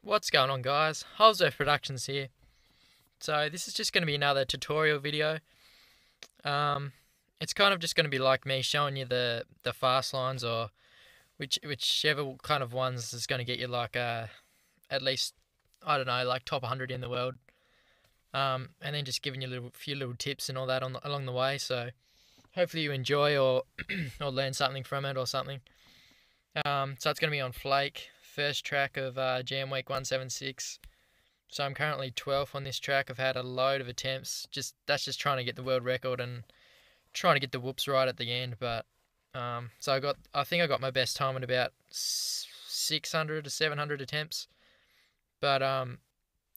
What's going on, guys? Holzer Productions here. So this is just going to be another tutorial video. Um, it's kind of just going to be like me showing you the fast lines, or whichever kind of ones is going to get you like at least, I don't know, like top 100 in the world. And then just giving you a few little tips and all that along the way. So hopefully you enjoy or or learn something from it or something. So it's going to be on Flake, first track of Jam Week 176. So I'm currently 12th on this track. I've had a load of attempts. That's just trying to get the world record and trying to get the whoops right at the end. But so I think I got my best time at about 600 to 700 attempts. But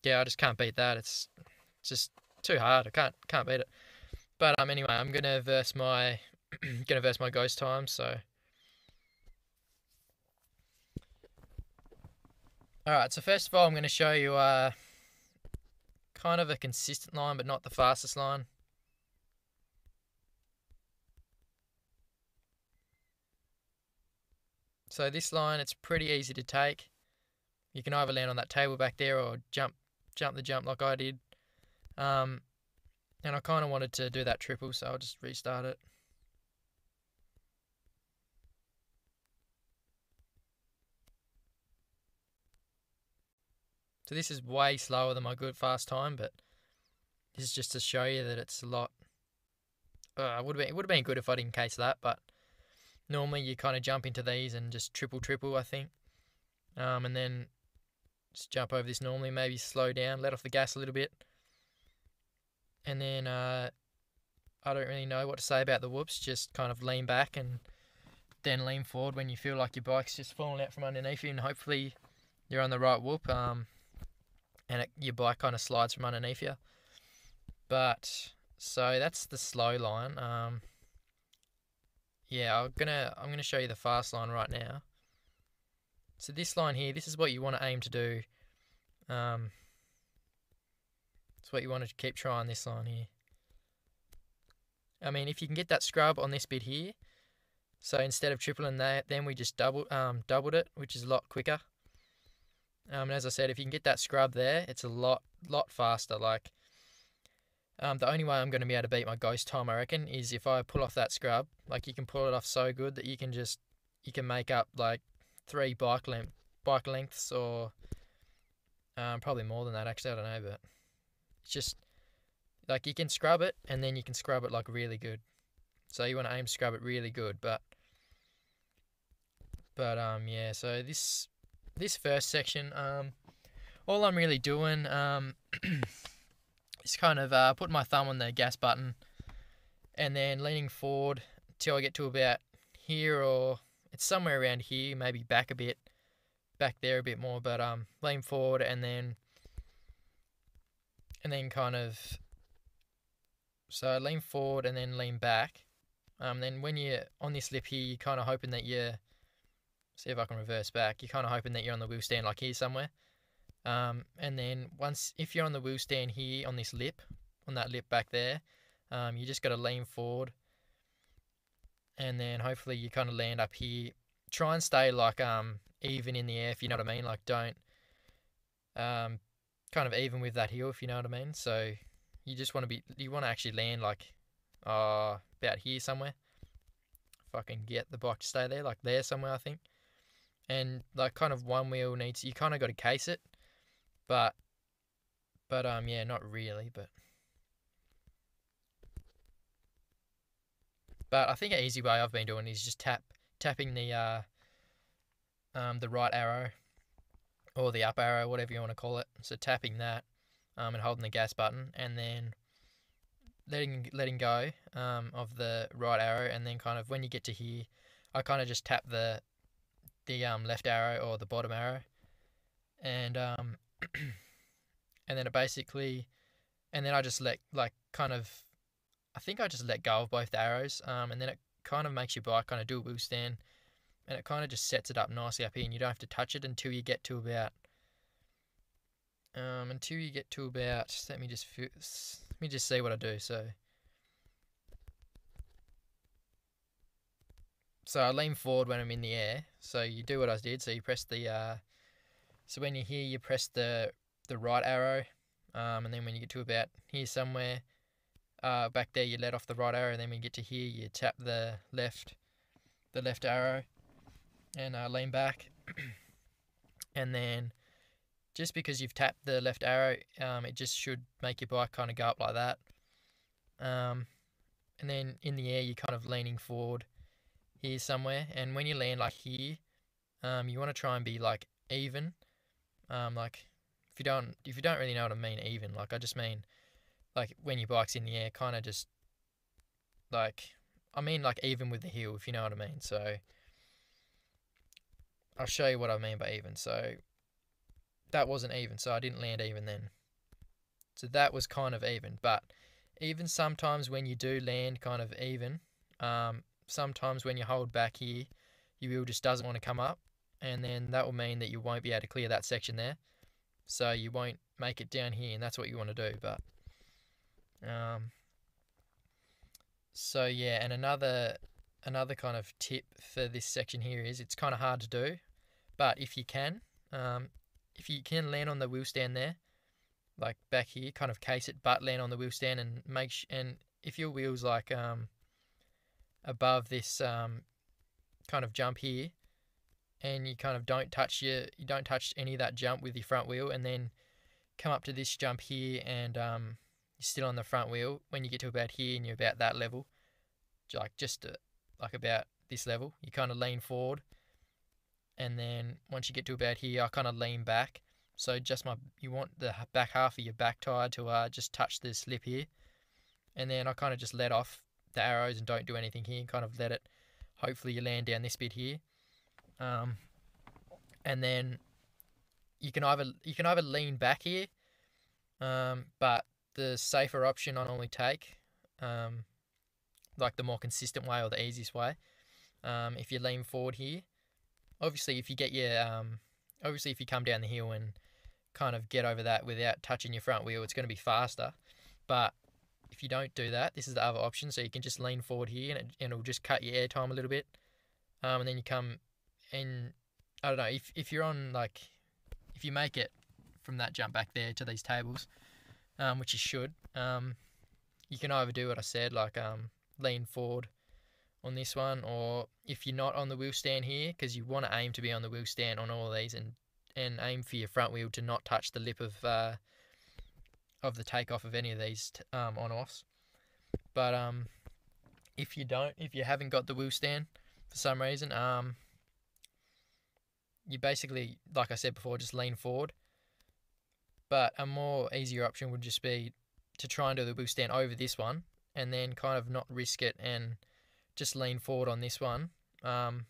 yeah, I just can't beat that. It's just too hard. I can't beat it. But anyway, I'm gonna verse my ghost time. So all right. So first of all, I'm gonna show you kind of a consistent line, but not the fastest line. So this line, it's pretty easy to take. You can either land on that table back there or jump the jump like I did. And I kind of wanted to do that triple, so I'll just restart it. So this is way slower than my good fast time, but this is just to show you that it's a lot. It would have been good if I didn't case that, but normally you kind of jump into these and just triple, I think. And then just jump over this normally, maybe slow down, let off the gas a little bit. And then I don't really know what to say about the whoops, just kind of lean back and then lean forward when you feel like your bike's just falling out from underneath you, and hopefully you're on the right whoop, and your bike kind of slides from underneath you. But so that's the slow line. Yeah, I'm gonna show you the fast line right now. So this line here, this is what you want to aim to do. It's what you want to keep trying, this line here. I mean, if you can get that scrub on this bit here, so instead of tripling that, then we just doubled it, which is a lot quicker. And as I said, if you can get that scrub there, it's a lot faster. Like, the only way I'm going to be able to beat my ghost time, I reckon, is if I pull off that scrub. Like, you can pull it off so good that you can make up like 3 bike lengths, or probably more than that. Actually, I don't know, but it's just like you can scrub it, and then you can scrub it like really good. So you want to aim to scrub it really good, but yeah. So this first section, all I'm really doing is kind of putting my thumb on the gas button and then leaning forward till I get to about here, or it's somewhere around here, maybe back there a bit more, but lean forward and then kind of, so lean forward and then lean back. Then when you're on this lip here, you're kind of hoping that see if I can reverse back, you're kind of hoping that you're on the wheel stand like here somewhere. And then if you're on the wheel stand here on this lip, on that lip back there, you just got to lean forward, and then hopefully you kind of land up here. Try and stay like even in the air, if you know what I mean. Like, don't kind of even with that heel, if you know what I mean. So you just want to actually land like about here somewhere. If I can get the bike to stay there, like there somewhere, I think. And like kind of one wheel you kind of got to case it, but yeah, not really, but I think an easy way I've been doing is just tapping the right arrow or the up arrow, whatever you want to call it. So tapping that and holding the gas button, and then letting go of the right arrow, and then kind of when you get to here, I kind of just tap the left arrow or the bottom arrow, and and then it basically, and then I just I think I just let go of both arrows, and then it kind of makes your bike kind of do a wheel stand, and it kind of just sets it up nicely up here, and you don't have to touch it until you get to about let me just see what I do. So I lean forward when I'm in the air. So you do what I did. So you press the So when you're here, you press the right arrow, and then when you get to about here somewhere, back there, you let off the right arrow, and then when you get to here, you tap the left arrow and lean back. And then just because you've tapped the left arrow, it just should make your bike kind of go up like that. And then in the air, you're kind of leaning forward here somewhere. And when you land like here, you want to try and be like even. Like if you don't really know what I mean, even. Like I just mean like when your bike's in the air, kind of just like I mean like even with the heel, if you know what I mean. So I'll show you what I mean by even. So that wasn't even, so I didn't land even then. So that was kind of even, but even sometimes when you do land kind of even, sometimes when you hold back here, your wheel just doesn't want to come up, and then that will mean that you won't be able to clear that section there. So you won't make it down here, and that's what you want to do. But so yeah, and another kind of tip for this section here is it's kind of hard to do, but if you can land on the wheel stand there, like back here, kind of case it, but land on the wheel stand and and if your wheel's like above this kind of jump here, and you kind of don't touch any of that jump with your front wheel, and then come up to this jump here, and you're still on the front wheel. When you get to about here and you're about that level, like just like about this level, you kind of lean forward, and then once you get to about here, I kind of lean back. So you want the back half of your back tire to just touch the slip here, and then I kind of just let off the arrows and don't do anything here, and kind of let it. Hopefully you land down this bit here, and then you can either lean back here, but the safer option I normally take, like the more consistent way or the easiest way, if you lean forward here. Obviously, if you get your if you come down the hill and kind of get over that without touching your front wheel, it's going to be faster. But if you don't do that, this is the other option. So you can just lean forward here, and it'll just cut your air time a little bit. And then you come and I don't know if you're on if you make it from that jump back there to these tables, which you should, you can either do what I said, like lean forward on this one, or if you're not on the wheel stand here, because you want to aim to be on the wheel stand on all of these, and aim for your front wheel to not touch the lip of the takeoff of any of these on-offs. But if you haven't got the wheel stand for some reason, you basically, like I said before, just lean forward. But a more easier option would just be to try and do the wheel stand over this one, and then kind of not risk it and just lean forward on this one. Kind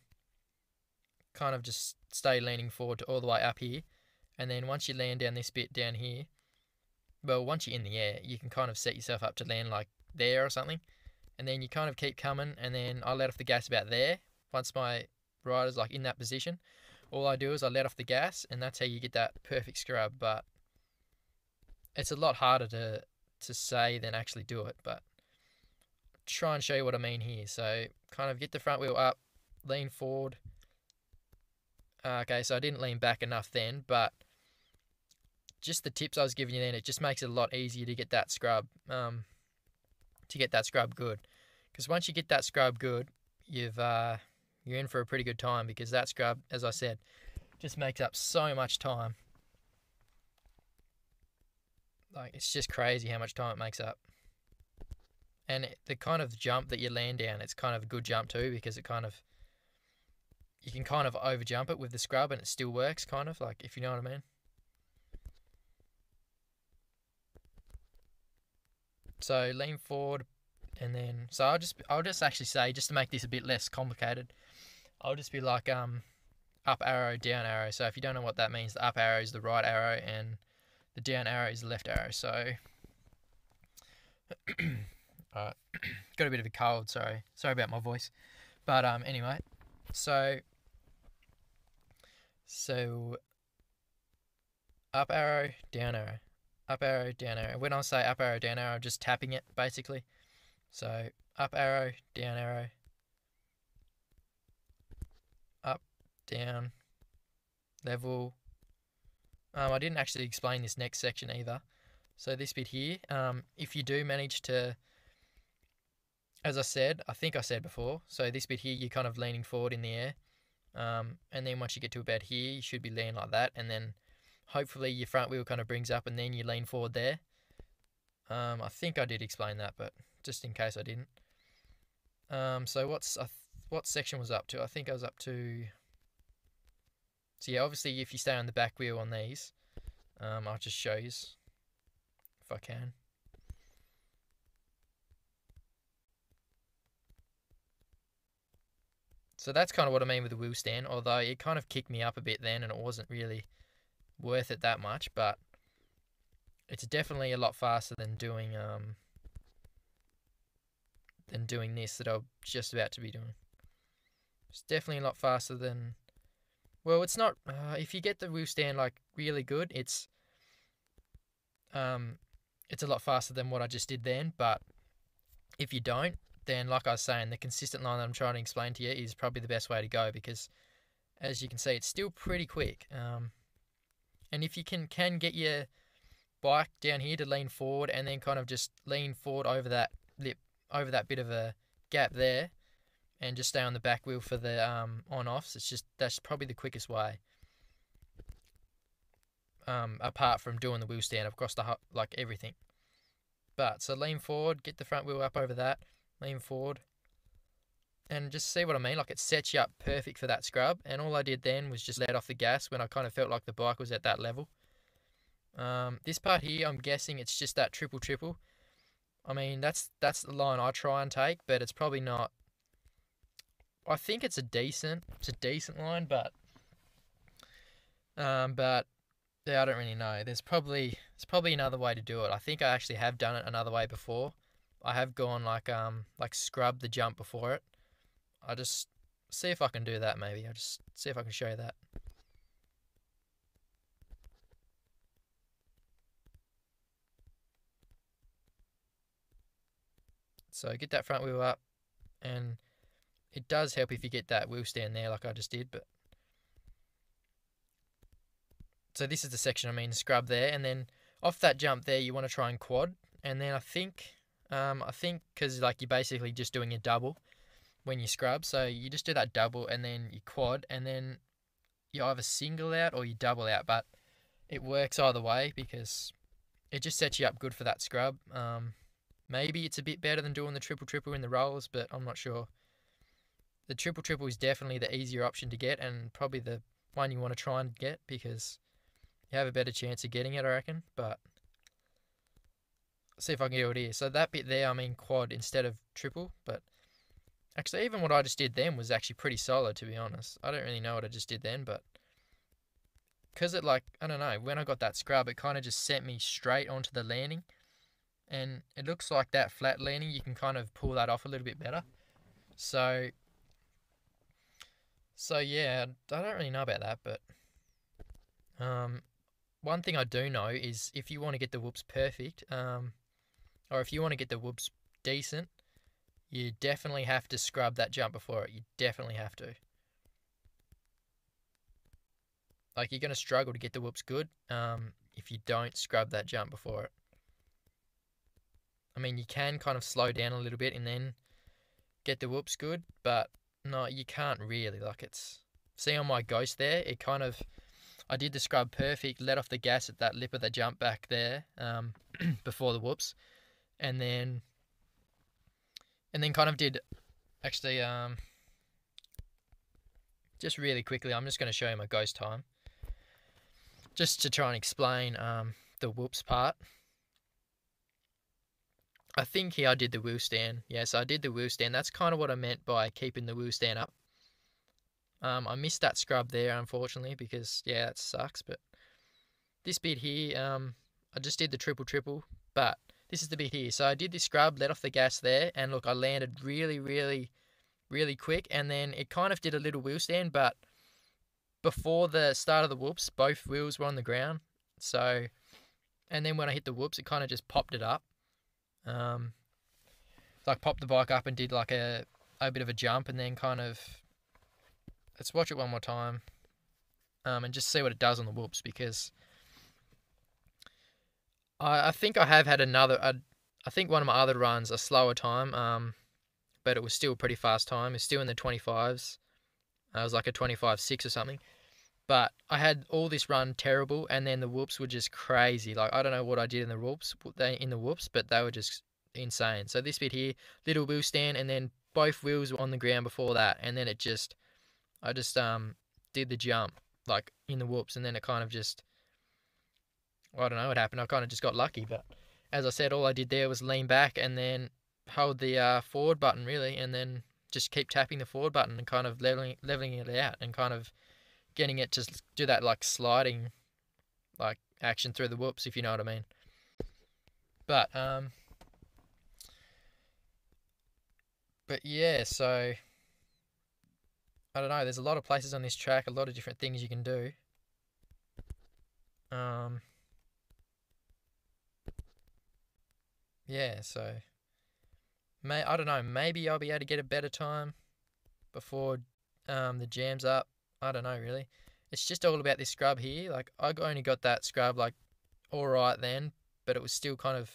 of just stay leaning forward to all the way up here, and then once you land down this bit down here, well, once you're in the air, you can kind of set yourself up to land like there or something, and then you kind of keep coming, and then I let off the gas about there. Once my rider's like in that position, all I do is I let off the gas, and that's how you get that perfect scrub. But it's a lot harder to say than actually do it, but try and show you what I mean here. So kind of get the front wheel up, lean forward. Okay, so I didn't lean back enough then, but just the tips I was giving you then, it just makes it a lot easier to get that scrub, good. Because once you get that scrub good, you're in for a pretty good time, because that scrub, as I said, just makes up so much time. Like, it's just crazy how much time it makes up. And the kind of jump that you land down, it's kind of a good jump too, because you can kind of over jump it with the scrub and it still works, kind of, like, if you know what I mean. So lean forward, and then I'll just actually say, just to make this a bit less complicated, I'll just be like up arrow, down arrow. So if you don't know what that means, the up arrow is the right arrow and the down arrow is the left arrow. So alright, got a bit of a cold, sorry about my voice. But anyway, so up arrow, down arrow. Up arrow, down arrow. When I say up arrow, down arrow, I'm just tapping it, basically. So, up arrow, down arrow. Up, down, level, I didn't actually explain this next section either. So this bit here, if you do manage to, as I think I said before, so this bit here, you're kind of leaning forward in the air. And then once you get to about here, you should be leaning like that. And then hopefully your front wheel kind of brings up and then you lean forward there. I think I did explain that, but just in case I didn't. So what section was up to? I think I was up to... So yeah, obviously if you stay on the back wheel on these, I'll just show you if I can. So that's kind of what I mean with the wheel stand, although it kind of kicked me up a bit then and it wasn't really worth it that much, but it's definitely a lot faster than doing this that I'm just about to be doing. It's definitely a lot faster than... Well, it's not... if you get the wheel stand like really good, it's a lot faster than what I just did then, but if you don't, then like I was saying, the consistent line that I'm trying to explain to you is probably the best way to go, because as you can see, it's still pretty quick. And if you can get your bike down here to lean forward and then kind of just lean forward over that lip, over that bit of a gap there, and just stay on the back wheel for the on-offs, that's probably the quickest way. Apart from doing the wheel stand across the like everything. But so lean forward, get the front wheel up over that, lean forward, and just see what I mean. Like it sets you up perfect for that scrub. And all I did then was just let off the gas when I kind of felt like the bike was at that level. This part here, I'm guessing it's just that triple. I mean, that's the line I try and take, but it's probably not. I think it's a decent line, but yeah, I don't really know. There's probably another way to do it. I think I actually have done it another way before. I have gone like scrub the jump before it. I just see if I can do that maybe. I'll just see if I can show you that. So get that front wheel up, and it does help if you get that wheel stand there like I just did, but so this is the section I mean, scrub there, and then off that jump there you want to try and quad, and then I think because like you're basically just doing a double when you scrub, so you just do that double and then you quad, and then you either single out or you double out, but it works either way because it just sets you up good for that scrub. Maybe it's a bit better than doing the triple in the rolls, but I'm not sure. The triple is definitely the easier option to get, and probably the one you want to try and get because you have a better chance of getting it, I reckon. But let's see if I can get it here. So that bit there, I mean quad instead of triple, but actually even what I just did then was actually pretty solid, to be honest. I don't really know what I just did then, but because it, like, I don't know, when I got that scrub, it kind of just sent me straight onto the landing, and it looks like that flat landing, you can kind of pull that off a little bit better. So yeah, I don't really know about that, but one thing I do know is if you want to get the whoops perfect, or if you want to get the whoops decent, you definitely have to scrub that jump before it. You definitely have to. Like, you're going to struggle to get the whoops good if you don't scrub that jump before it. I mean, you can kind of slow down a little bit and then get the whoops good, but no, you can't really. Like, it's... See on my Ghost there, it kind of... I did the scrub perfect, let off the gas at that lip of the jump back there before the whoops, and then kind of did... Actually, just really quickly, I'm just going to show you my Ghost time, just to try and explain the whoops part. I think here I did the wheel stand. Yes, I did the wheel stand. That's kind of what I meant by keeping the wheel stand up. I missed that scrub there, unfortunately, because, yeah, that sucks. But this bit here, I just did the triple, but this is the bit here. So I did the scrub, let off the gas there, and look, I landed really, really, really quick, and then it kind of did a little wheel stand, but before the start of the whoops, both wheels were on the ground. So, and then when I hit the whoops, it kind of just popped it up. Like popped the bike up and did like a bit of a jump, and then kind of... Let's watch it one more time, and just see what it does on the whoops, because I think I have had another. I think one of my other runs a slower time. But it was still a pretty fast time. It's still in the 25s. It was like a 25.6 or something. But I had all this run terrible, and then the whoops were just crazy. Like I don't know what I did in the whoops, but they were just insane. So this bit here, little wheel stand, and then both wheels were on the ground before that, and then I just did the jump like in the whoops, and then it kind of just, I don't know what happened. I kind of just got lucky, but as I said, all I did there was lean back and then hold the forward button really, and then just keep tapping the forward button and kind of leveling it out and kind of getting it to do that like sliding like action through the whoops, if you know what I mean. But yeah, so I don't know. There's a lot of places on this track, a lot of different things you can do. Um, yeah, so I don't know. Maybe I'll be able to get a better time before the jam's up. I don't know really. It's just all about this scrub here. Like I only got that scrub like all right then, but it was still kind of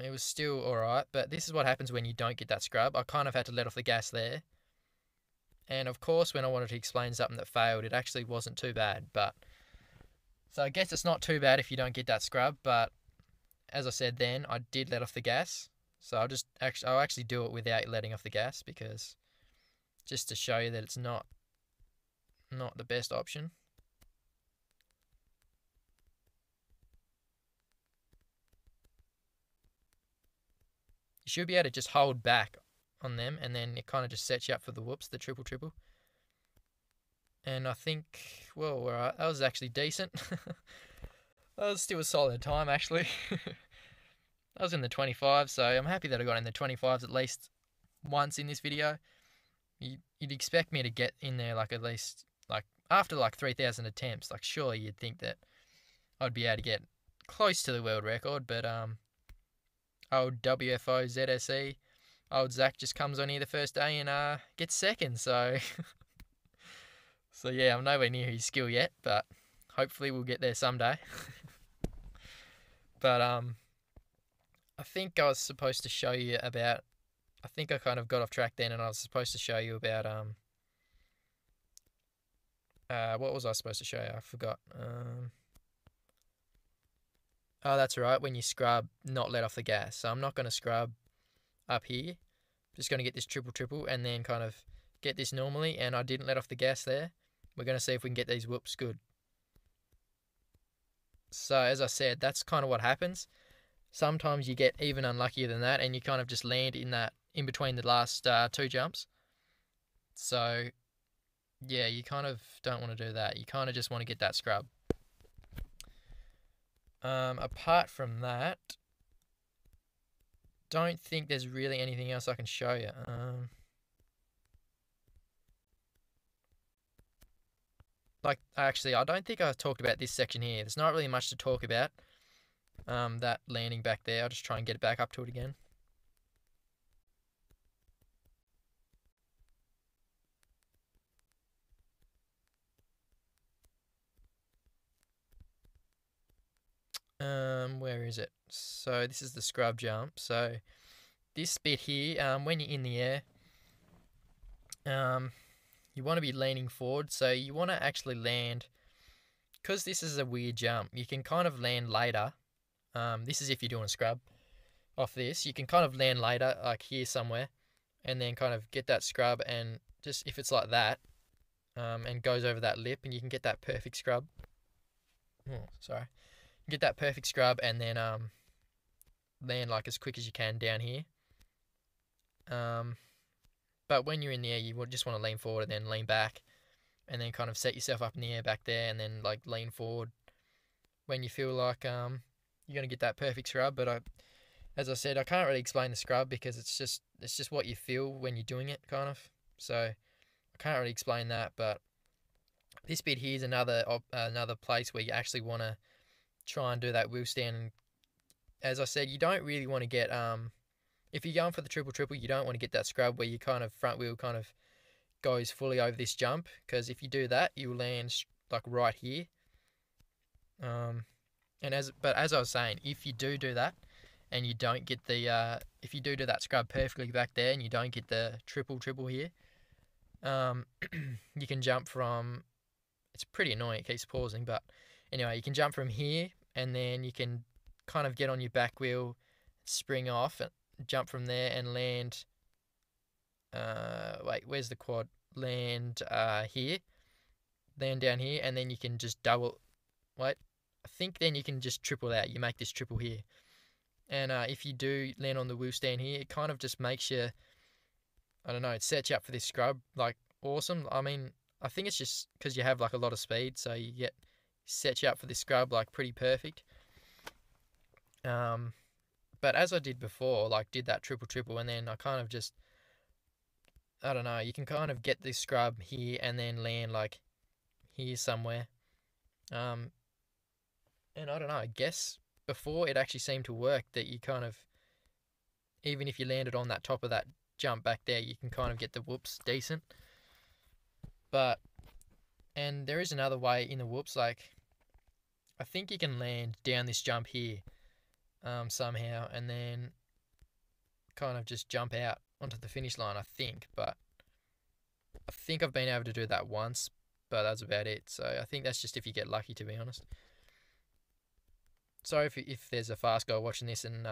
it was still all right. But this is what happens when you don't get that scrub. I kind of had to let off the gas there. And of course, when I wanted to explain something that failed, it actually wasn't too bad. But so I guess it's not too bad if you don't get that scrub. But as I said then, I did let off the gas. So I'll actually do it without letting off the gas, because just to show you that it's not the best option. You should be able to just hold back on them, and then it kind of just sets you up for the whoops, the triple. And I think, well, alright, that was actually decent. That was still a solid time, actually. I was in the 25s, so I'm happy that I got in the 25s at least once in this video. You'd expect me to get in there like at least like after like 3,000 attempts. Like surely you'd think that I'd be able to get close to the world record, but old WFO ZSE, old Zach just comes on here the first day and gets second. So so yeah, I'm nowhere near his skill yet, but hopefully we'll get there someday. But I think I was supposed to show you about. I think I kind of got off track then, and I was supposed to show you about what was I supposed to show you? I forgot. Oh, that's right. When you scrub, not let off the gas. So I'm not going to scrub up here. Just going to get this triple, and then kind of get this normally. And I didn't let off the gas there. We're going to see if we can get these whoops good. So as I said, that's kind of what happens. Sometimes you get even unluckier than that, and you kind of just land in between the last two jumps. So yeah, you kind of don't want to do that. You kind of just want to get that scrub. Apart from that, don't think there's really anything else I can show you. Like, actually, I don't think I talked about this section here. There's not really much to talk about. That landing back there. I'll just try and get it back up to it again. Where is it? So this is the scrub jump. So this bit here, when you're in the air, you want to be leaning forward. So you want to actually land, because this is a weird jump, you can kind of land later. This is if you're doing a scrub off this. You can kind of land later, like here somewhere, and then kind of get that scrub, and just if it's like that, and goes over that lip, and you can get that perfect scrub. Oh, sorry. Get that perfect scrub, and then land like as quick as you can down here. But when you're in the air, you just want to lean forward and then lean back, and then kind of set yourself up in the air back there, and then like lean forward when you feel like you're gonna get that perfect scrub. But as I said, I can't really explain the scrub because it's just what you feel when you're doing it, kind of. So I can't really explain that. But this bit here is another place where you actually want to try and do that wheel stand. And as I said, you don't really want to get if you're going for the triple, you don't want to get that scrub where you kind of front wheel kind of goes fully over this jump, because if you do that, you'll land like right here. And as I was saying, if you do that, and you don't get the if you do that scrub perfectly back there, and you don't get the triple here, you can jump from. It's pretty annoying. It keeps pausing, but anyway, you can jump from here, and then you can kind of get on your back wheel, spring off, and jump from there and land. Wait, where's the quad? Land here, land down here, and then you can just double. Wait, I think then you can just triple out. You make this triple here, and if you do land on the wheel stand here, it kind of just makes you. I don't know. It sets you up for this scrub like awesome. I mean, I think it's just because you have like a lot of speed, so you get set you up for this scrub like pretty perfect. But as I did before, like did that triple, and then I kind of just, I don't know, you can kind of get this scrub here and then land like here somewhere. And I don't know, I guess before it actually seemed to work that you kind of, even if you landed on that top of that jump back there, you can kind of get the whoops decent. And there is another way in the whoops, like I think you can land down this jump here somehow, and then kind of just jump out onto the finish line, I think. But I think I've been able to do that once, but that's about it. So I think that's just if you get lucky, to be honest. Sorry if there's a fast guy watching this and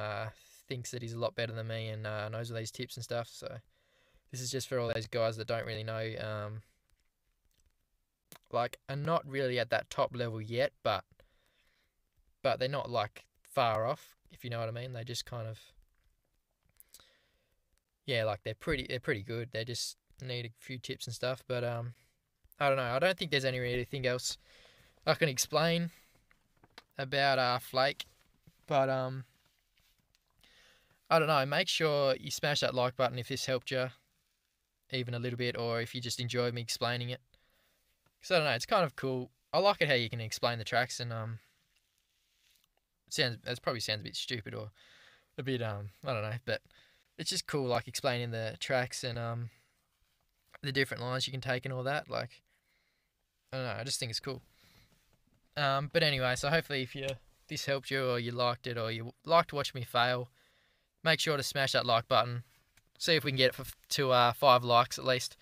thinks that he's a lot better than me and knows all these tips and stuff. So this is just for all those guys that don't really know, like are not really at that top level yet, but they're not like far off, if you know what I mean. They just kind of, yeah, like they're pretty good. They just need a few tips and stuff. But I don't know. I don't think there's anything else I can explain about Flake. But I don't know. Make sure you smash that like button if this helped you even a little bit, or if you just enjoyed me explaining it. Because I don't know, it's kind of cool. I like it how you can explain the tracks, and it probably sounds a bit stupid or a bit I don't know, but it's just cool, like explaining the tracks and the different lines you can take and all that. Like I don't know, I just think it's cool. But anyway, so hopefully if this helped you, or you liked it, or you liked watching me fail, make sure to smash that like button. See if we can get it to 5 likes at least.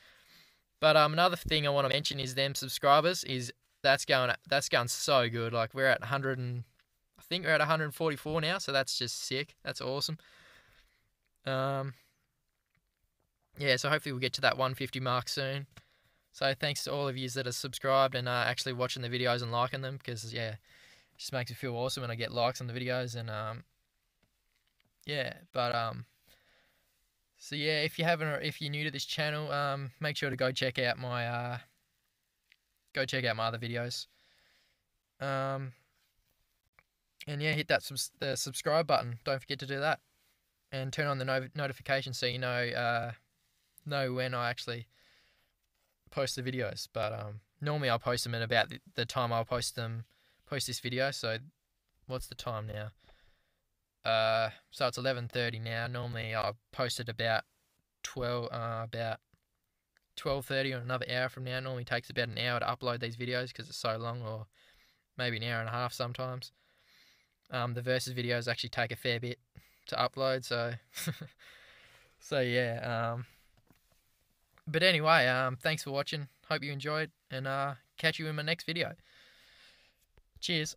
But another thing I want to mention is them subscribers is that's going so good. Like we're at 100 and I think we're at 144 now, so that's just sick. That's awesome. Yeah, so hopefully we'll get to that 150 mark soon. So thanks to all of you that are subscribed and actually watching the videos and liking them, because yeah, it just makes me feel awesome when I get likes on the videos. And yeah, but so yeah, if you're new to this channel, make sure to go check out my other videos. And yeah, hit the subscribe button. Don't forget to do that, and turn on the notifications so you know when I actually post the videos. But normally I'll post them at about the time I'll post this video. So what's the time now? So it's 11:30 now. Normally I'll post it about 12:30 or another hour from now. It normally takes about an hour to upload these videos because it's so long, or maybe an hour and a half sometimes. The versus videos actually take a fair bit to upload, so so yeah. But anyway, thanks for watching. Hope you enjoyed, and catch you in my next video. Cheers.